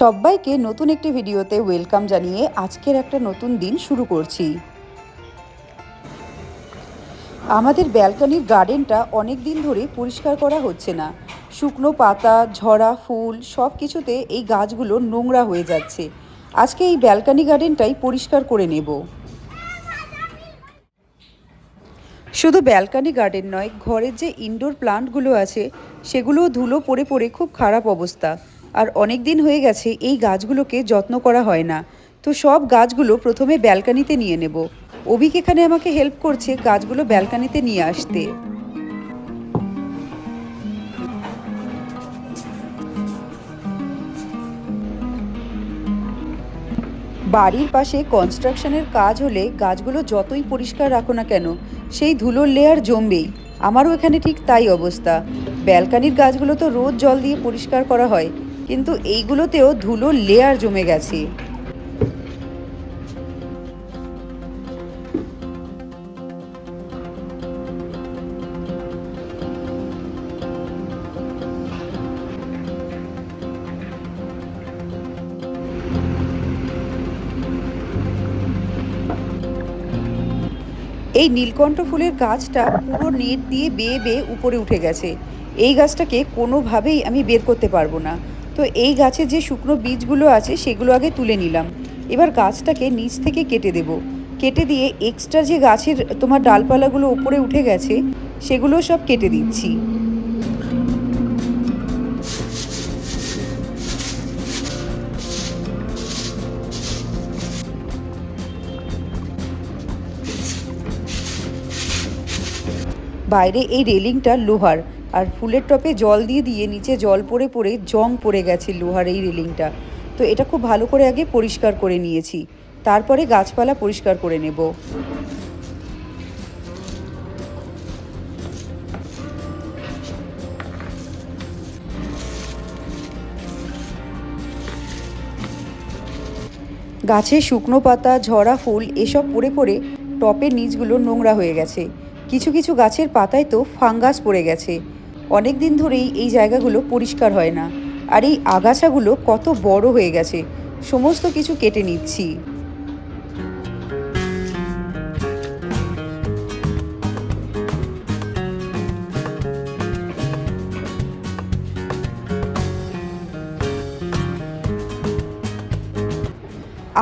সবাইকে নতুন একটি ভিডিওতে ওয়েলকাম জানিয়ে আজকের একটা নতুন দিন শুরু করছি। আমাদের ব্যালকনির গার্ডেনটা অনেক দিন ধরে পরিষ্কার করা হচ্ছে না। শুকনো পাতা, ঝরা ফুল সব কিছুতে এই গাছগুলো নোংরা হয়ে যাচ্ছে। আজকে এই ব্যালকনি গার্ডেনটাই পরিষ্কার করে নেব। শুধু ব্যালকনি গার্ডেন নয়, ঘরের যে ইনডোর প্লান্টগুলো আছে সেগুলোও ধুলো পড়ে পড়ে খুব খারাপ অবস্থা। আর অনেক দিন হয়ে গেছে এই গাছগুলোকে যত্ন করা হয় না। তো সব গাছগুলো প্রথমে ব্যালকনিতে নিয়ে নেব। অভিক এখানে আমাকে হেল্প করছে গাছগুলো ব্যালকনিতে নিয়ে আসতে। বাড়ির পাশে কনস্ট্রাকশনের কাজ হলে গাছগুলো যতই পরিষ্কার রাখো না কেন, সেই ধুলোর লেয়ার জমবেই। আমারও এখানে ঠিক তাই অবস্থা। ব্যালকনির গাছগুলো তো রোজ জল দিয়ে পরিষ্কার করা হয়, কিন্তু এইগুলোতেও ধুলোর লেয়ার জমে গেছে। এই নীলকণ্ঠ ফুলের গাছটা পুরো নেট দিয়ে বেয়ে বেয়ে উপরে উঠে গেছে। এই গাছটাকে কোনোভাবেই আমি বের করতে পারবো না। তো এই গাছের যে শুকনো বীজগুলো আছে সেগুলো আগে তুলে নিলাম। এবার গাছটাকে নিচ থেকে কেটে দেব। কেটে দিয়ে এক্সট্রা যে গাছের তোমার ডালপালাগুলো উপরে উঠে গেছে সেগুলো সব কেটে দিচ্ছি। বাইরে এই রেলিংটা লোহার, আর ফুলের টপে জল দিয়ে দিয়ে নিচে জল পড়ে পড়ে জং পড়ে গেছে লোহার এই রেলিংটা। তো এটা খুব ভালো করে আগে পরিষ্কার করে নিয়েছি, তারপরে গাছপালা পরিষ্কার করে নেব। গাছে শুকনো পাতা, ঝরা ফুল এসব পড়ে পড়ে টপের নিচগুলো নোংরা হয়ে গেছে। কিছু কিছু গাছের পাতায় তো ফাঙ্গাস পড়ে গেছে। অনেক দিন ধরেই এই জায়গাগুলো পরিষ্কার হয় না। আর এই আগাছাগুলো কত বড় হয়ে গেছে, সমস্ত কিছু কেটে নিচ্ছি।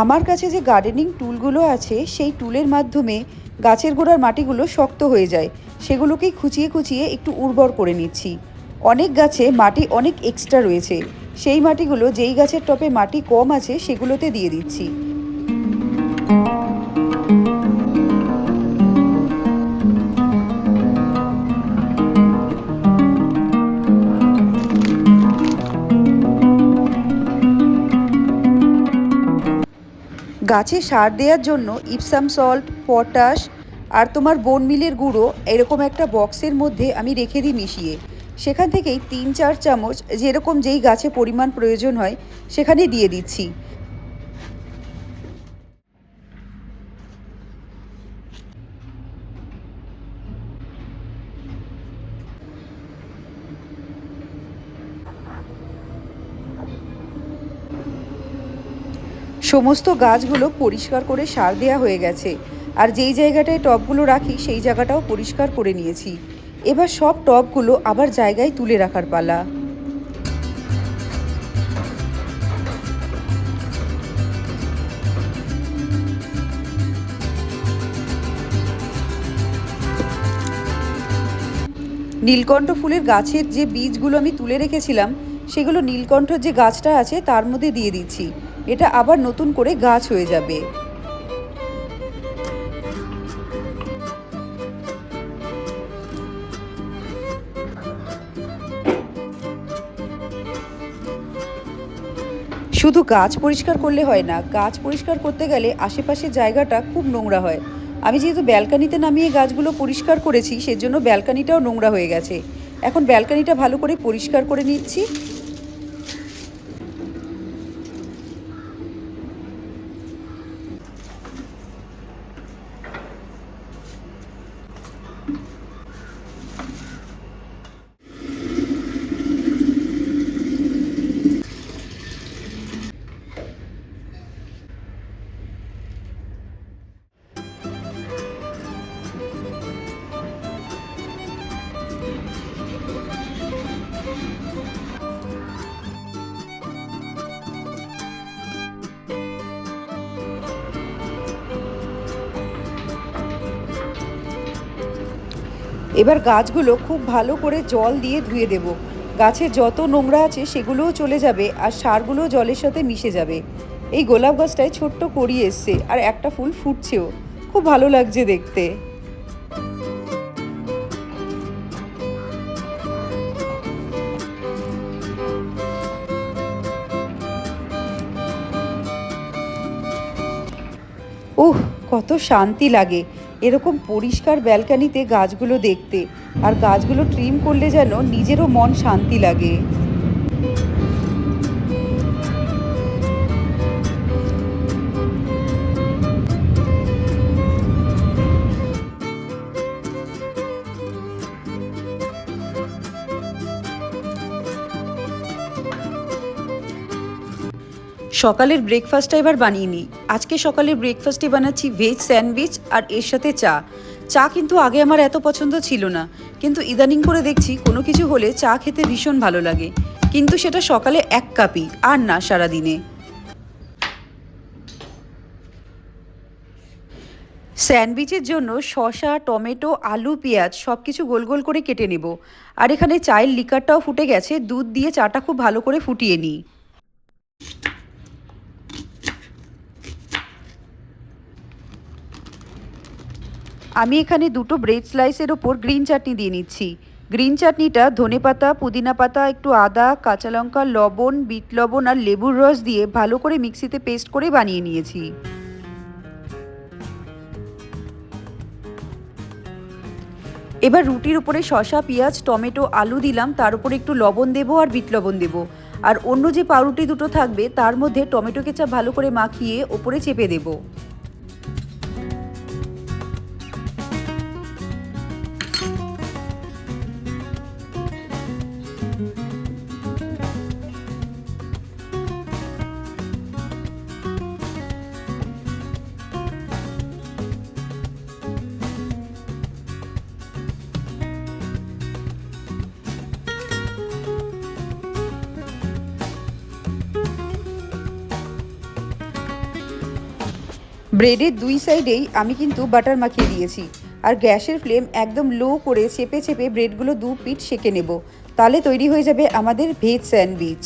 আমার কাছে যে গার্ডেনিং টুলগুলো আছে সেই টুলের মাধ্যমে গাছের গোড়ার মাটিগুলো শক্ত হয়ে যায়, সেগুলোকেই খুঁচিয়ে খুঁচিয়ে একটু উর্বর করে নিচ্ছি। অনেক গাছে মাটি অনেক এক্সট্রা রয়েছে, সেই মাটিগুলো যেই গাছের টপে মাটি কম আছে সেগুলোতে দিয়ে দিচ্ছি। গাছে সার দেওয়ার জন্য ইপসাম সল্ট, পটাশ আর তোমার বোন মিলের গুঁড়ো এরকম একটা বক্সের মধ্যে আমি রেখে দিই মিশিয়ে। সেখান থেকেই 3-4 চামচ যেরকম যেই গাছে পরিমাণ প্রয়োজন হয় সেখানে দিয়ে দিচ্ছি। সমস্ত গাছগুলো পরিষ্কার করে সার দেওয়া হয়ে গেছে, আর যেই জায়গাটায় টবগুলো রাখি সেই জায়গাটাও পরিষ্কার করে নিয়েছি। এবার সব টবগুলো আবার জায়গায় তুলে রাখার পালা। নীলকণ্ঠ ফুলের গাছের যে বীজগুলো আমি তুলে রেখেছিলাম সেগুলো নীলকণ্ঠর যে গাছটা আছে তার মধ্যে দিয়ে দিচ্ছি। এটা আবার নতুন করে গাছ হয়ে যাবে। শুধু গাছ পরিষ্কার করলে হয় না, গাছ পরিষ্কার করতে গেলে আশেপাশের জায়গাটা খুব নোংরা হয়। আমি যেহেতু ব্যালকানিতে নামিয়ে গাছগুলো পরিষ্কার করেছি, সেজন্য ব্যালকানিটাও নোংরা হয়ে গেছে। এখন ব্যালকানিটা ভালো করে পরিষ্কার করে নিচ্ছি। এবার গাছগুলো খুব ভালো করে জল দিয়ে ধুয়ে দেব। গাছের যত নোংরা আছে সেগুলোও চলে যাবে, আর সারগুলোও জলের সাথে মিশে যাবে। এই গোলাপ গাছটায় ছোট্ট কড়ি এসছে, আর একটা ফুল ফুটছেও। খুব ভালো লাগছে দেখতে। উহ, কত শান্তি লাগে এরকম পরিষ্কার ব্যালকানিতে গাছগুলো দেখতে। আর গাছগুলো ট্রিম করলে যেন নিজেরও মন শান্তি লাগে। সকালের ব্রেকফাস্টটা এবার বানিয়ে নিই। আজকে সকালের ব্রেকফাস্টে বানাচ্ছি ভেজ স্যান্ডউইচ, আর এর সাথে চা। চা কিন্তু আগে আমার এত পছন্দ ছিল না, কিন্তু ইদানিং করে দেখছি কোনো কিছু হলে চা খেতে ভীষণ ভালো লাগে। কিন্তু সেটা সকালে 1 কাপই, আর না সারাদিনে। স্যান্ডউইচের জন্য শসা, টমেটো, আলু, পেঁয়াজ সব কিছু গোল গোল করে কেটে নেব। আর এখানে চায়ের লিকারটাও ফুটে গেছে, দুধ দিয়ে চাটা খুব ভালো করে ফুটিয়ে নিই। আমি এখানে দুটো ব্রেড স্লাইসের ওপর গ্রিন চাটনি দিয়ে নিচ্ছি। গ্রিন চাটনিটা ধনেপাতা, পুদিনা পাতা, একটু আদা, কাঁচা লঙ্কা, লবণ, বিট লবণ আর লেবুর রস দিয়ে ভালো করে মিক্সিতে পেস্ট করে বানিয়ে নিয়েছি। এবার রুটির উপরে শসা, পেঁয়াজ, টমেটো, আলু দিলাম, তার উপরে একটু লবণ দেবো আর বিট লবণ দেবো। আর অন্য যে পাউরুটি দুটো থাকবে তার মধ্যে টমেটো কেচাপ ভালো করে মাখিয়ে ওপরে চেপে দেবো। ব্রেডের দুই সাইডেই আমি কিন্তু বাটার মাখিয়ে দিয়েছি। আর গ্যাসের ফ্লেম একদম লো করে চেপে চেপে ব্রেডগুলো দু পিঠ সেঁকে নেব। তাহলে তৈরি হয়ে যাবে আমাদের ভেজ স্যান্ডউইচ।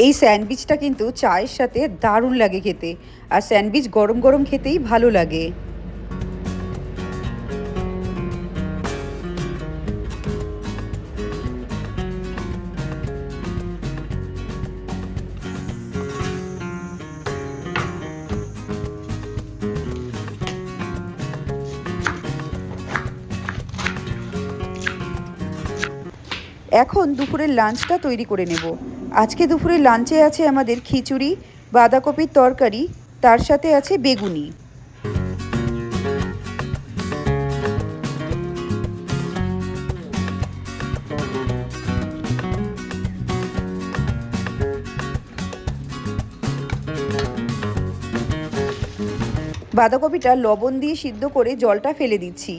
এই স্যান্ডউইচটা কিন্তু চায়ের সাথে দারুণ লাগে খেতে। আর স্যান্ডউইচ গরম গরম খেতেই ভালো লাগে। এখন দুপুরের লাঞ্চটা তৈরি করে নেব। আজকে দুপুরের লাঞ্চে আছে আমাদের খিচুড়ি, বাঁধাকপির তরকারি, তার সাথে আছে বেগুনি। বাঁধাকপিটা লবণ দিয়ে সিদ্ধ করে জলটা ফেলে দিচ্ছি।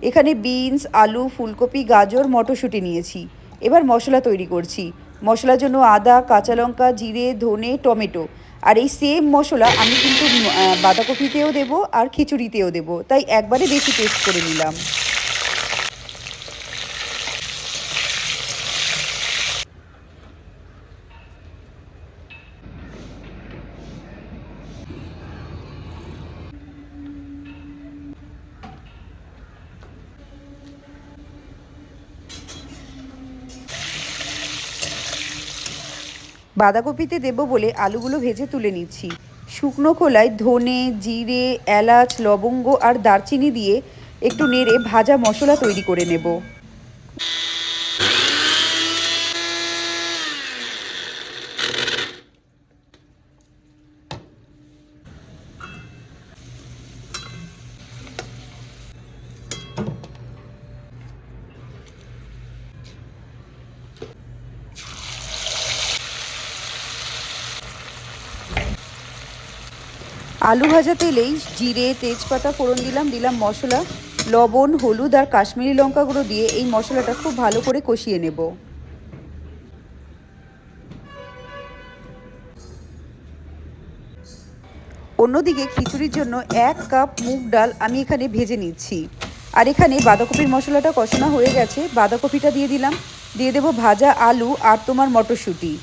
এখানে বিনস, আলু, ফুলকপি, গাজর, মটরশুঁটি নিয়েছি। এবার মশলা তৈরি করছি। মশলার জন্য আদা, কাঁচা লঙ্কা, জিরে, ধনে, টমেটো। আর এই সেম মশলা আমি কিন্তু বাঁধাকপিতেও দেবো আর খিচুড়িতেও দেবো, তাই একবারে বেশি পেস্ট করে নিলাম। বাঁধাকপিতে দেবো বলে আলুগুলো ভেজে তুলে নিচ্ছি। শুকনো খোলায় ধনে, জিরে, এলাচ, লবঙ্গ আর দারচিনি দিয়ে একটু নেড়ে ভাজা মশলা তৈরি করে নেব। আলু ভাজা তেলেই জিরে, তেজপাতা ফোড়ন দিলাম মশলা, লবণ, হলুদ আর কাশ্মীরি লঙ্কা গুঁড়ো দিয়ে এই মশলাটা খুব ভালো করে কষিয়ে নেব। অন্যদিকে খিচুড়ির জন্য 1 কাপ মুগ ডাল আমি এখানে ভেজে নিচ্ছি। আর এখানে বাঁধাকপির মশলাটা কষানো হয়ে গেছে, বাঁধাকপিটা দিয়ে দিলাম, দিয়ে দেবো ভাজা আলু আর তোমার মটরশুঁটি।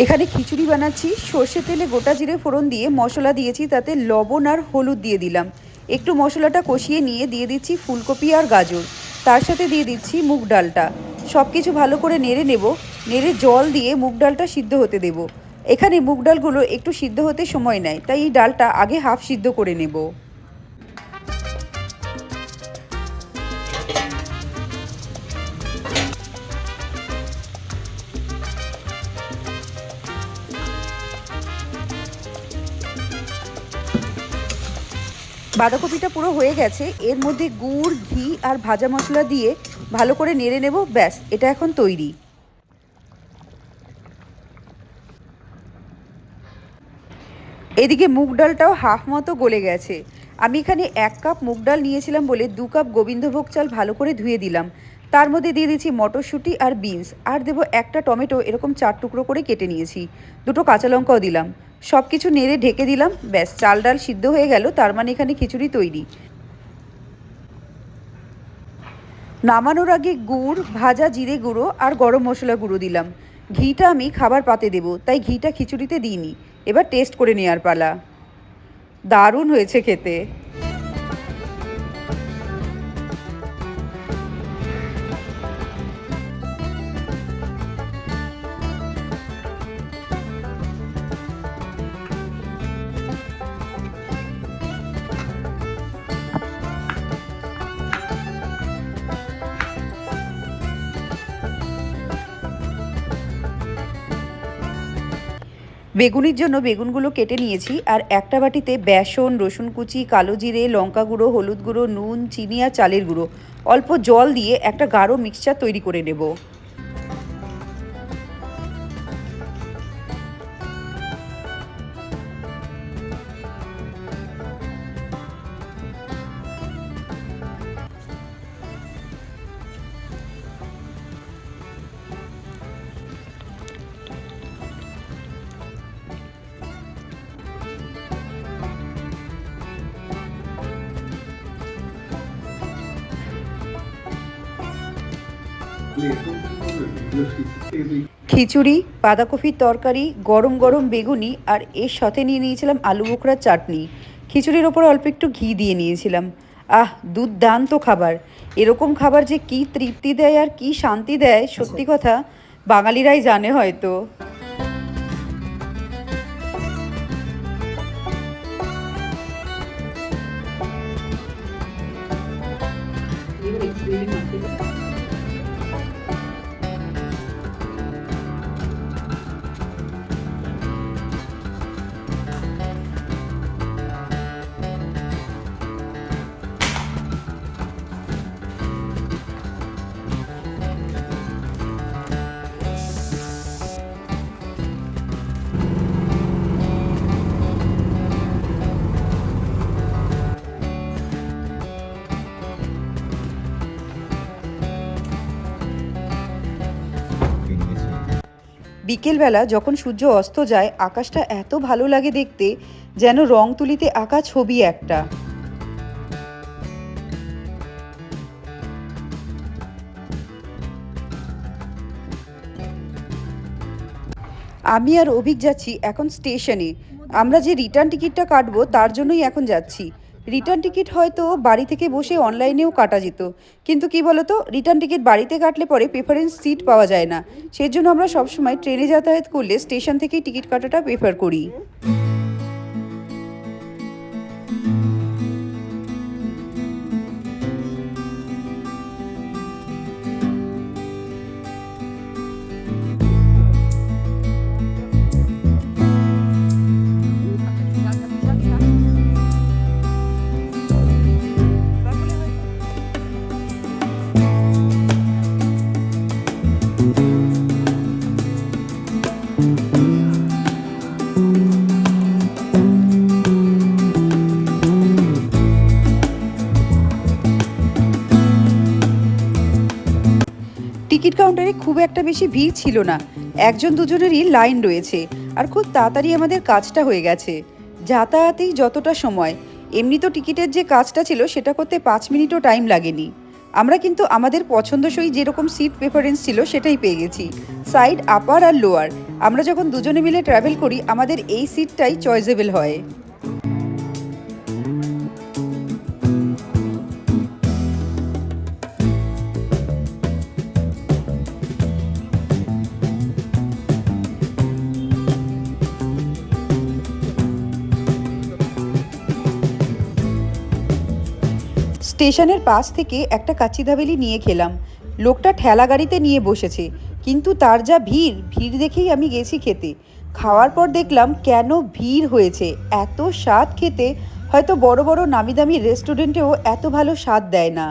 এখানে খিচুড়ি বানাচ্ছি। সর্ষে তেলে গোটা জিরে ফোড়ন দিয়ে মশলা দিয়েছি, তাতে লবণ আর হলুদ দিয়ে দিলাম। একটু মশলাটা কষিয়ে নিয়ে দিয়ে দিচ্ছি ফুলকপি আর গাজর, তার সাথে দিয়ে দিচ্ছি মুগ ডালটা। সব কিছু ভালো করে নেড়ে নেব। নেড়ে জল দিয়ে মুগ ডালটা সিদ্ধ হতে দেব। এখানে মুগ ডালগুলো একটু সিদ্ধ হতে সময় নেয়, তাই এই ডালটা আগে হাফ সিদ্ধ করে নেব। বাঁধাকপিটা পুরো হয়ে গেছে। এর মধ্যে গুড়, ঘি আর ভাজা মশলা দিয়ে ভালো করে নেড়ে নেব। ব্যাস, এটা এখন তৈরি। এদিকে মুগ ডালটাও হাফ মতো গলে গেছে। আমি এখানে 1 কাপ মুগ ডাল নিয়েছিলাম বলে 2 কাপ গোবিন্দভোগ চাল ভালো করে ধুয়ে দিলাম। তার মধ্যে দিয়ে দিচ্ছি মটরশুঁটি আর বিনস, আর দেবো একটা টমেটো এরকম 4 টুকরো করে কেটে নিয়েছি। 2টো কাঁচা লঙ্কাও দিলাম। সব কিছু নেড়ে ঢেকে দিলাম। ব্যাস, চাল ডাল সিদ্ধ হয়ে গেল, তার মানে এখানে খিচুড়ি তৈরি। নামানোর আগে গুড়, ভাজা জিরে গুঁড়ো আর গরম মশলা গুঁড়ো দিলাম। ঘিটা আমি খাবার পাতে দেবো, তাই ঘিটা খিচুড়িতে দিইনি। এবার টেস্ট করে নেওয়ার পালা। দারুণ হয়েছে খেতে। বেগুনির জন্য বেগুনগুলো কেটে নিয়েছি। আর একটা বাটিতে বেসন, রসুন কুচি, কালো জিরে, লঙ্কা গুঁড়ো, হলুদ গুঁড়ো, নুন, চিনি আর চালের গুঁড়ো অল্প জল দিয়ে একটা গাঢ় মিক্সচার তৈরি করে নেব। খিচুড়ি, বাঁধাকপির তরকারি, গরম গরম বেগুনি আর এর সাথে নিয়ে নিয়েছিলাম আলু বোখরার চাটনি। খিচুড়ির ওপর অল্প একটু ঘি দিয়ে নিয়েছিলাম। আহ, দুর্দান্ত খাবার। এরকম খাবার যে কি তৃপ্তি দেয় আর কি শান্তি দেয়, সত্যি কথা বাঙালিরাই জানে হয়তো। বিকেলবেলা যখন সূর্য অস্ত যায় আকাশটা এত ভালো লাগে দেখতে, যেন রং তুলিতে আঁকা ছবি একটা। আমি আর অভিক যাচ্ছি এখন স্টেশনে। আমরা যে রিটার্ন টিকিটটা কাটবো তার জন্যই এখন যাচ্ছি। রিটার্ন টিকিট হয়তো বাড়ি থেকে বসে অনলাইনেও কাটা যেত, কিন্তু কি বলতো, রিটার্ন টিকিট বাড়িতে কাটলে পরে প্রেফারেন্স সিট পাওয়া যায় না। সেই জন্য আমরা সবসময় ট্রেনে যাতায়াত করলে স্টেশন থেকেই টিকিট কাটাটা প্রেফার করি। টিকিট কাউন্টারে খুব একটা বেশি ভিড় ছিল না, একজন দুজনেরই লাইন রয়েছে। আর খুব তাড়াতাড়ি আমাদের কাজটা হয়ে গেছে, যাতায়াতেই যতটা সময়। এমনি তো টিকিটের যে কাজটা ছিল সেটা করতে 5 মিনিটও টাইম লাগেনি। আমরা কিন্তু আমাদের পছন্দসই যেরকম সিট প্রেফারেন্স ছিল সেটাই পেয়ে গেছি, সাইড আপার আর লোয়ার। আমরা যখন দুজনে মিলে ট্রাভেল করি আমাদের এই সিটটাই চয়েসেবল হয়। স্টেশনের পাশ থেকে একটা কাচ্চি দাবেলি নিয়ে খেলাম। লোকটা ঠেলা গাড়িতে নিয়ে বসেছে, কিন্তু তার যা ভিড়, ভিড় দেখেই আমি গেছি খেতে। খাওয়ার পর দেখলাম কেন ভিড় হয়েছে, এত স্বাদ খেতে। হয়তো বড় বড় নামি দামি রেস্টুরেন্টেও এত ভালো স্বাদ দেয় না।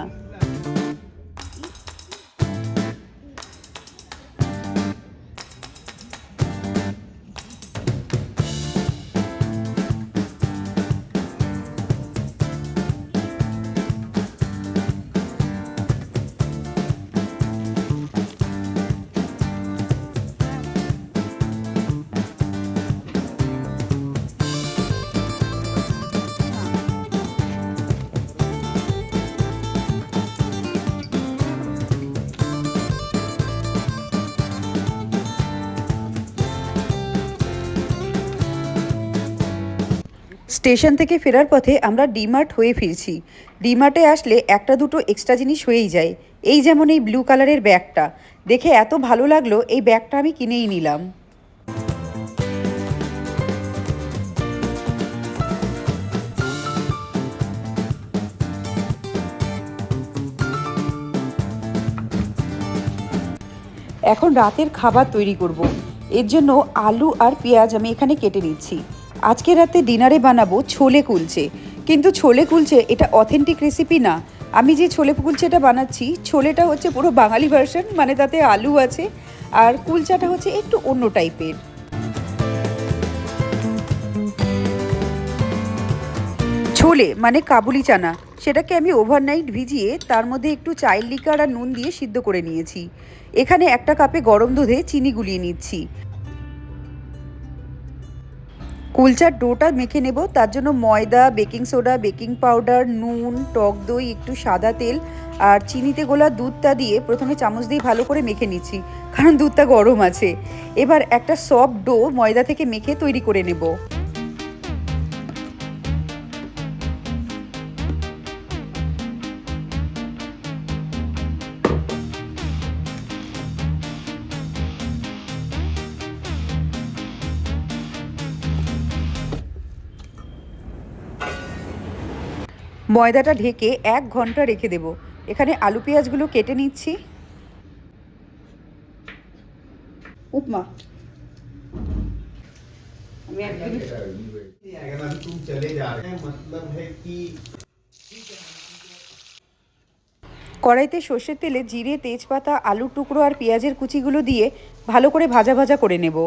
স্টেশন থেকে ফেরার পথে আমরা ডিমার্ট হয়ে ফিরছি। ডিমার্টে আসলে একটা দুটো এক্সট্রা জিনিস হয়েই যায়। এই যেমন এই ব্লু কালারের ব্যাগটা দেখে এত ভালো লাগলো, এই ব্যাগটা আমি কিনেই নিলাম। এখন রাতের খাবার তৈরি করব। এর জন্য আলু আর পেঁয়াজ আমি এখানে কেটে নিচ্ছি। আজকে রাতে ডিনারে বানাবো ছোলে কুলচে। কিন্তু ছোলে কুলচে এটা অথেন্টিক রেসিপি না। আমি যে ছোলে কুলচেটা বানাচ্ছি, ছোলেটা হচ্ছে পুরো বাঙালি ভার্সন, মানে তাতে আলু আছে, আর কুলচাটা হচ্ছে একটু অন্য টাইপের। ছোলে মানে কাবুলি চানা, সেটাকে আমি ওভারনাইট ভিজিয়ে তার মধ্যে একটু চাইল্ড লিকার আর নুন দিয়ে সিদ্ধ করে নিয়েছি। এখানে একটা কাপে গরম দুধে চিনি গুলিয়ে নিচ্ছি। কুলচার ডোটা মেখে নেব, তার জন্য ময়দা, বেকিং সোডা, বেকিং পাউডার, নুন, টক দই, একটু সাদা তেল আর চিনিতে গোলা দুধটা দিয়ে প্রথমে চামচ দিয়ে ভালো করে মেখে নিচ্ছি, কারণ দুধটা গরম আছে। এবার একটা সফট ডো ময়দা থেকে মেখে তৈরি করে নেব। ময়দাটা ঢেকে 1 ঘন্টা রেখে দেব। এখানে আলু পেঁয়াজগুলো কেটে নিচ্ছি। উপমা কড়াইতে সর্ষের তেলে জিরে, তেজপাতা, আলুর টুকরো আর পেঁয়াজের কুচিগুলো দিয়ে ভালো করে ভাজা ভাজা করে নেব।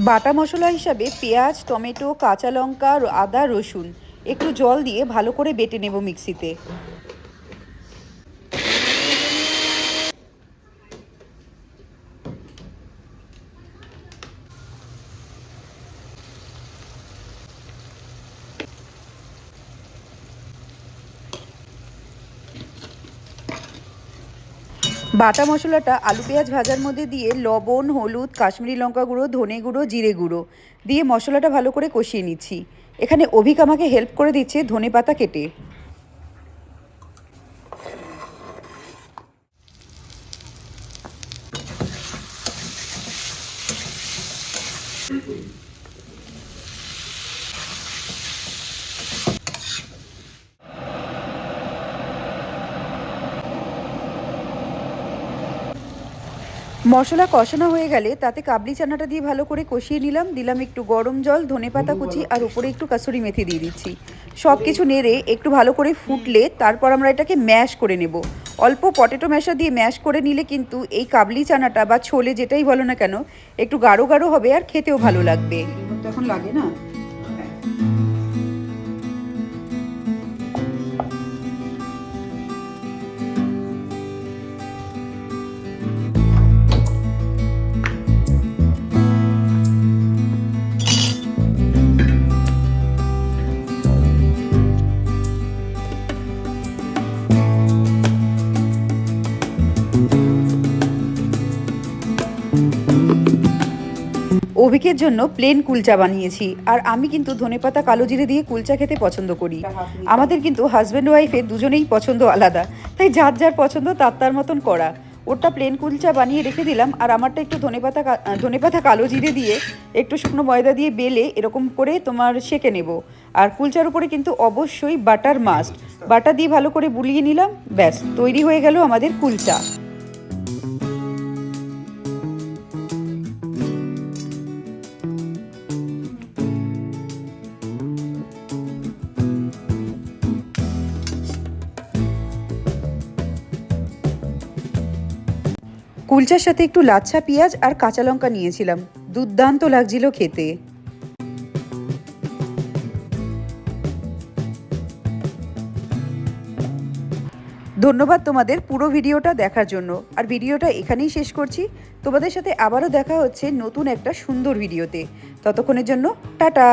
বাটা মশলা হিসাবে পেঁয়াজ, টমেটো, কাঁচা লঙ্কা, আদা, রসুন একটু জল দিয়ে ভালো করে বেটে নেব মিক্সিতে। বাটা মশলাটা আলু পেঁয়াজ ভাজার মধ্যে দিয়ে লবণ, হলুদ, কাশ্মীরি লঙ্কা গুঁড়ো, ধনে গুঁড়ো, জিরে গুঁড়ো দিয়ে মশলাটা ভালো করে কষিয়ে নিচ্ছি। এখানে অভিক আমাকে হেল্প করে দিচ্ছে ধনেপাতা কেটে। মশলা কষানো হয়ে গেলে তাতে কাবলি চানাটা দিয়ে ভালো করে কষিয়ে নিলাম। দিলাম একটু গরম জল, ধনেপাতা কুচি আর উপরে একটু কাসুরি মেথি দিয়ে দিচ্ছি। সব কিছু নেড়ে একটু ভালো করে ফুটলে তারপর আমরা এটাকে ম্যাশ করে নেব। অল্প পটেটো ম্যাশার দিয়ে ম্যাশ করে নিলে কিন্তু এই কাবলি চানাটা বা ছোলে যেটাই বলো না কেন একটু গাঢ় গাঢ় হবে আর খেতেও ভালো লাগবে। এখন লাগে না। অভিকের জন্য প্লেন কুলচা বানিয়েছি, আর আমি কিন্তু ধনেপাতা কালো জিরে দিয়ে কুলচা খেতে পছন্দ করি। আমাদের কিন্তু হাজব্যান্ড ওয়াইফের দুজনেই পছন্দ আলাদা, তাই যার যার পছন্দ তার তার মতন করা। ওটা প্লেন কুলচা বানিয়ে রেখে দিলাম, আর আমারটা একটু ধনেপাতা কালো জিরে দিয়ে একটু শুকনো ময়দা দিয়ে বেলে এরকম করে তোমার সেঁকে নেব। আর কুলচার উপরে কিন্তু অবশ্যই বাটার মাস্ট। বাটার দিয়ে ভালো করে বুলিয়ে নিলাম, ব্যাস তৈরি হয়ে গেল আমাদের কুলচা। কুলচার সাথে একটু লাচ্ছা পেঁয়াজ আর কাঁচা লঙ্কা নিয়েছিলাম, দুর্দান্ত লাগছিল খেতে। ধন্যবাদ তোমাদের পুরো ভিডিওটা দেখার জন্য। আর ভিডিওটা এখানেই শেষ করছি। তোমাদের সাথে আবারও দেখা হচ্ছে নতুন একটা সুন্দর ভিডিওতে। ততক্ষণের জন্য টাটা।